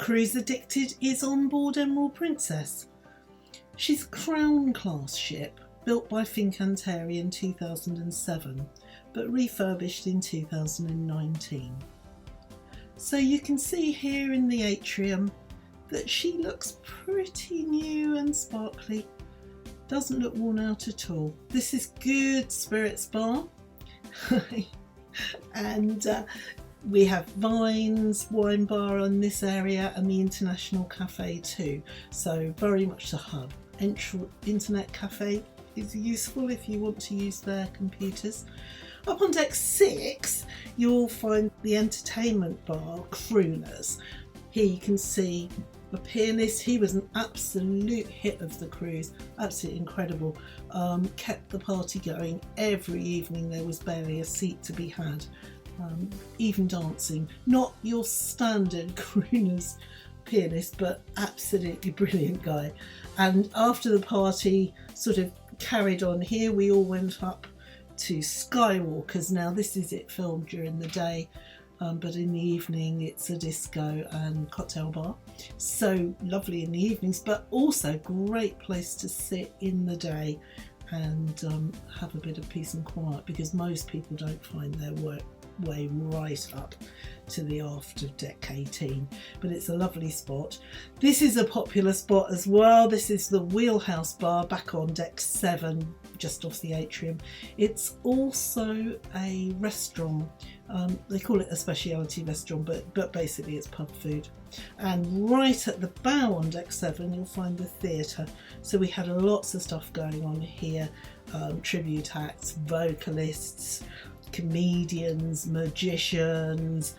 Cruise Addicted is on board Emerald Princess. She's a Crown class ship built by Fincantieri in 2007 but refurbished in 2019. So you can see here in the atrium that she looks pretty new and sparkly. Doesn't look worn out at all. This is Good Spirits Bar. And we have Vines wine bar on this area and the International Cafe too. So very much the hub. Internet cafe is useful if you want to use their computers. Up on deck 6 you'll find the entertainment bar, Crooners. Here you can see a pianist. He was an absolute hit of the cruise, absolutely incredible. Kept the party going every evening. There was barely a seat to be had. Even dancing, not your standard crooners pianist, but absolutely brilliant guy. And after the party sort of carried on here, we all went up to Skywalkers. Now this is it filmed during the day, but in the evening it's a disco and cocktail bar. So lovely in the evenings, but also great place to sit in the day and have a bit of peace and quiet, because most people don't find their way right up to the aft of deck 18, but it's a lovely spot. This is a popular spot as well. This is the Wheelhouse Bar back on deck 7, just off the atrium. It's also a restaurant. They call it a specialty restaurant, but basically it's pub food. And right at the bow on deck 7 you'll find the theatre. So we had lots of stuff going on here, tribute acts, vocalists, comedians, magicians,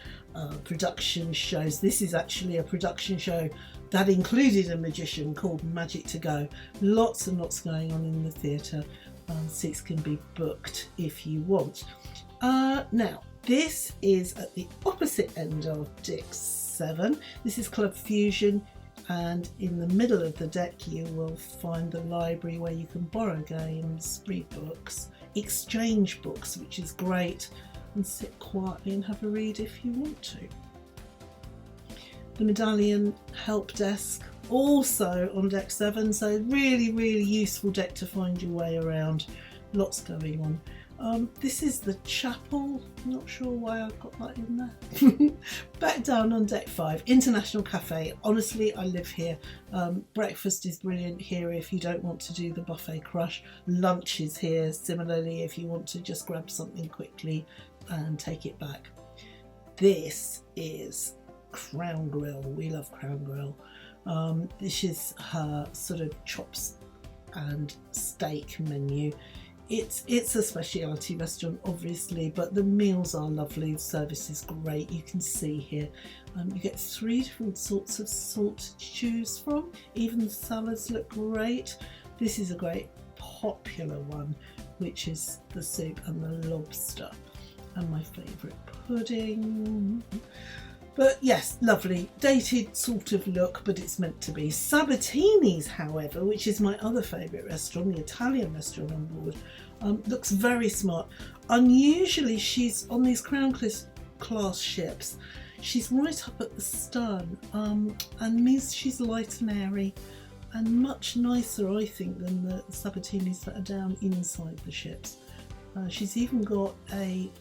production shows. This is actually a production show that included a magician called Magic to Go. Lots and lots going on in the theatre. Seats can be booked if you want. Now this is at the opposite end of deck 7. This is Club Fusion, and in the middle of the deck you will find the library where you can borrow games, read books, exchange books, which is great, and sit quietly and have a read if you want to. The Medallion help desk also on deck 7, so really useful deck to find your way around. Lots going on. This is the chapel. Not sure why I've got that in there. Back down on deck 5, International Cafe. Honestly, I live here. Breakfast is brilliant here if you don't want to do the buffet crush. Lunch is here similarly if you want to just grab something quickly and take it back. This is Crown Grill. We love Crown Grill. This is her sort of chops and steak menu. It's a specialty restaurant obviously, but the meals are lovely, the service is great. You can see here you get 3 different sorts of salt to choose from. Even the salads look great. This is a great popular one, which is the soup and the lobster, and my favourite pudding. But yes, lovely, dated sort of look, but it's meant to be. Sabatini's, however, which is my other favourite restaurant, the Italian restaurant on board, looks very smart. Unusually, she's on these Crown class ships. She's right up at the stern, and means she's light and airy, and much nicer, I think, than the Sabatini's that are down inside the ships. She's even got a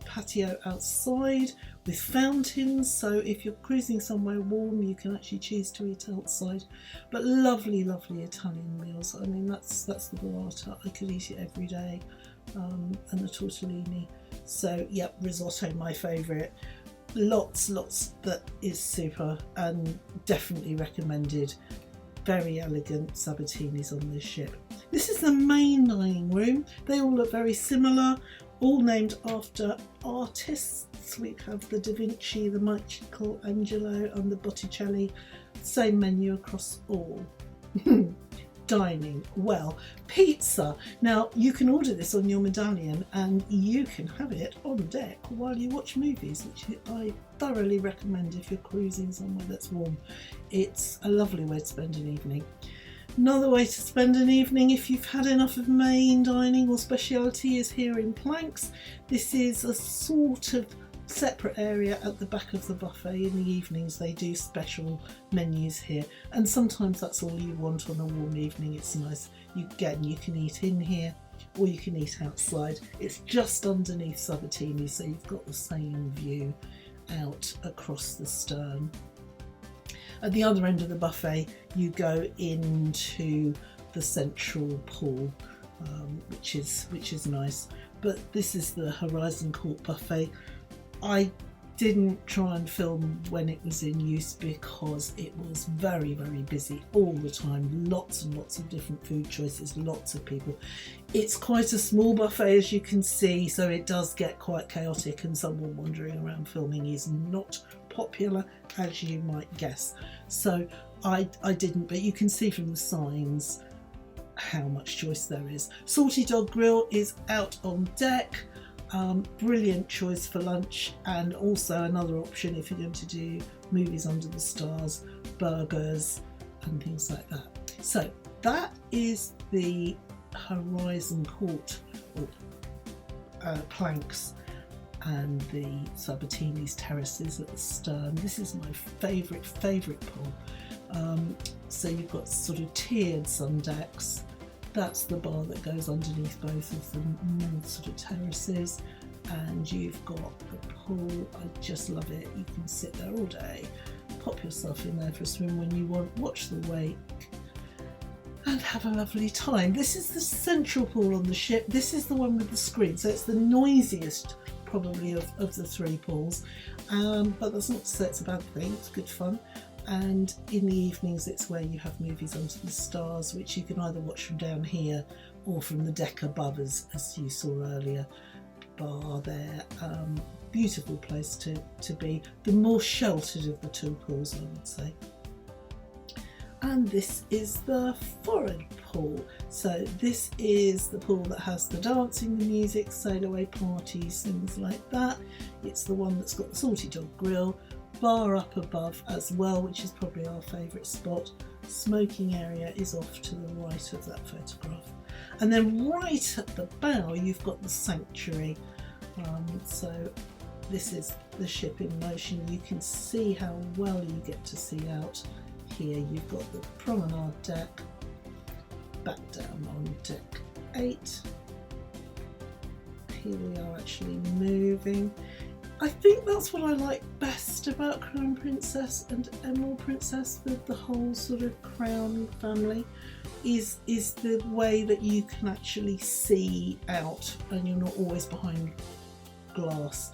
patio outside with fountains, so if you're cruising somewhere warm you can actually choose to eat outside. But lovely Italian meals. I mean, that's the burrata. I could eat it every day, and the tortellini. So yep, risotto, my favourite. Lots that is super and definitely recommended. Very elegant Sabatini's on this ship. This is the main dining room. They all look very similar, all named after artists. We have the Da Vinci, the Michelangelo and the Botticelli. Same menu across all. Dining, well, pizza. Now you can order this on your Medallion and you can have it on deck while you watch movies, which I thoroughly recommend if you're cruising somewhere that's warm. It's a lovely way to spend an evening. Another way to spend an evening if you've had enough of main dining or specialty is here in Planks. This is a sort of separate area at the back of the buffet. In the evenings they do special menus here, and sometimes that's all you want on a warm evening. It's nice. You can eat in here or you can eat outside. It's just underneath Sabatini, so you've got the same view out across the stern. At the other end of the buffet you go into the central pool, which is nice. But this is the Horizon Court buffet. I didn't try and film when it was in use because it was very, very busy all the time. Lots and lots of different food choices, lots of people. It's quite a small buffet, as you can see, so it does get quite chaotic, and someone wandering around filming is not popular, as you might guess. So I didn't, but you can see from the signs how much choice there is. Salty Dog Grill is out on deck. Brilliant choice for lunch, and also another option if you're going to do movies under the stars, burgers and things like that. So that is the Horizon Court planks and the Sabatini's terraces at the stern. This is my favourite pool. So you've got sort of tiered sun decks. That's the bar that goes underneath both of the sort of terraces, and you've got the pool. I just love it. You can sit there all day, pop yourself in there for a swim when you want, watch the wake and have a lovely time. This is the central pool on the ship. This is the one with the screen, so it's the noisiest probably of the three pools, but that's not to say it's a bad thing. It's good fun. And in the evenings it's where you have movies under the stars, which you can either watch from down here or from the deck above, as you saw earlier. Bar there, beautiful place to be. The more sheltered of the two pools, I would say. And this is the forward pool. So this is the pool that has the dancing, the music, sail away parties, things like that. It's the one that's got the Salty Dog Grill, bar up above as well, which is probably our favourite spot. Smoking area is off to the right of that photograph, and then right at the bow you've got the sanctuary. So this is the ship in motion. You can see how well you get to see out here. You've got the promenade deck, back down on deck 8. Here we are actually moving. I think that's what I like best about Crown Princess and Emerald Princess, with the whole sort of Crown family, is the way that you can actually see out and you're not always behind glass.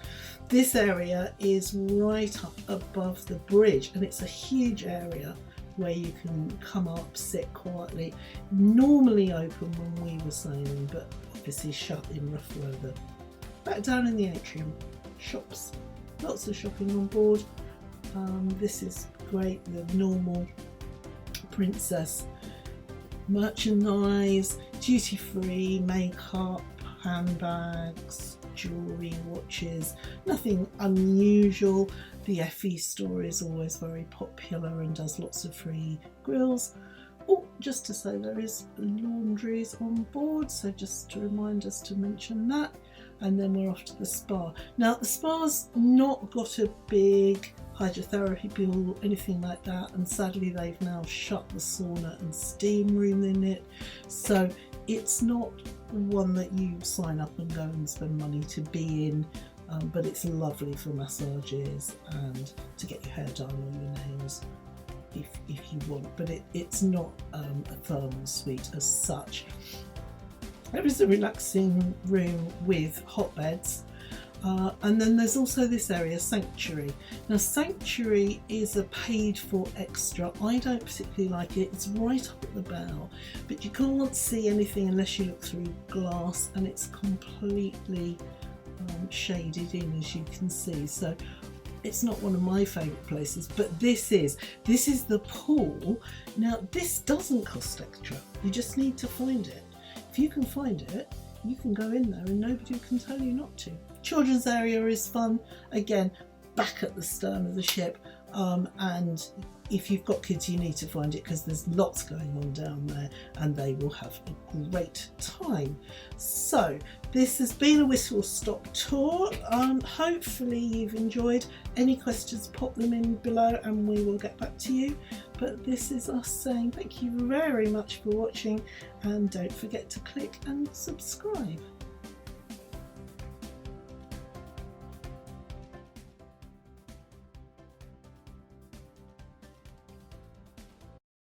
This area is right up above the bridge, and it's a huge area where you can come up, sit quietly. Normally open when we were sailing, but obviously shut in rough weather. Back down in the atrium. Shops, lots of shopping on board. This is great, the normal princess merchandise, duty free, makeup, handbags, jewellery, watches, nothing unusual. The Effie store is always very popular and does lots of free grills. Oh, just to say there is laundries on board, so just to remind us to mention that. And then we're off to the spa. Now the spa's not got a big hydrotherapy pool or anything like that, and sadly they've now shut the sauna and steam room in it, so it's not one that you sign up and go and spend money to be in, but it's lovely for massages and to get your hair done or your nails if you want, but it's not a thermal suite as such. There is a relaxing room with hot beds, and then there's also this area, Sanctuary. Now Sanctuary is a paid for extra. I don't particularly like it. It's right up at the bow, but you can't see anything unless you look through glass, and it's completely shaded in, as you can see. So it's not one of my favourite places, but this is the pool. Now this doesn't cost extra, you just need to find it. If you can find it, you can go in there and nobody can tell you not to. Children's area is fun, again back at the stern of the ship, and if you've got kids, you need to find it because there's lots going on down there and they will have a great time. So this has been a whistle stop tour. Hopefully you've enjoyed. Any questions, pop them in below and we will get back to you. But this is us saying thank you very much for watching, and don't forget to click and subscribe.